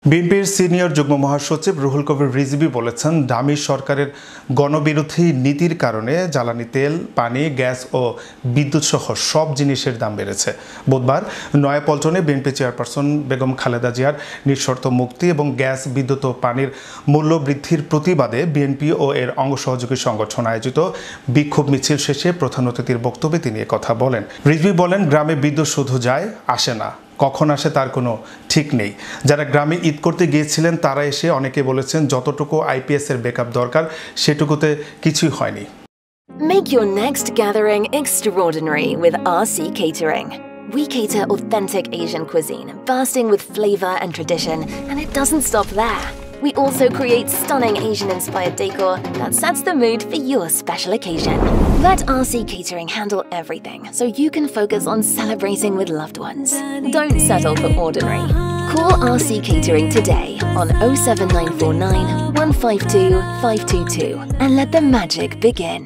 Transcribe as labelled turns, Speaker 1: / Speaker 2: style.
Speaker 1: বিএনপির সিনিয়র যুগ্ম মহাসচিব রুহুল কবির রিজভী বলেছেন, ডামি সরকারের গণবিরোধী নীতির কারণে জ্বালানি তেল, পানি, গ্যাস ও বিদ্যুৎ সহ সব জিনিসের দাম বেড়েছে। বুধবার নয়াপল্টনে বিএনপি চেয়ারপারসন বেগম খালেদা জিয়ার নিঃশর্ত মুক্তি এবং গ্যাস, বিদ্যুৎ ও পানির মূল্য বৃদ্ধির প্রতিবাদে বিএনপি ও এর অঙ্গসহযোগী সংগঠন আয়োজিত বিক্ষোভ মিছিল শেষে প্রধান অতিথির বক্তব্যে তিনি কথা বলেন। রিজভী বলেন, গ্রামে বিদ্যুৎ শুধু যায়, আসে না। কখন আসে তার কোনো ঠিক নেই। যারা গ্রামে ঈদ করতে গিয়েছিলেন তারা এসে অনেকে বলেছেন যতটুকু আইপিএস এর ব্যাকআপ দরকার সেটুকুতে কিছুই হয়নি।
Speaker 2: Make your next gathering extraordinary with RC Catering. We cater authentic Asian cuisine, bursting with flavor and tradition, and it doesn't stop there. We also create stunning Asian-inspired decor that sets the mood for your special occasion. Let RC Catering handle everything so you can focus on celebrating with loved ones. Don't settle for ordinary. Call RC Catering today on 07949 152 522 and let the magic begin.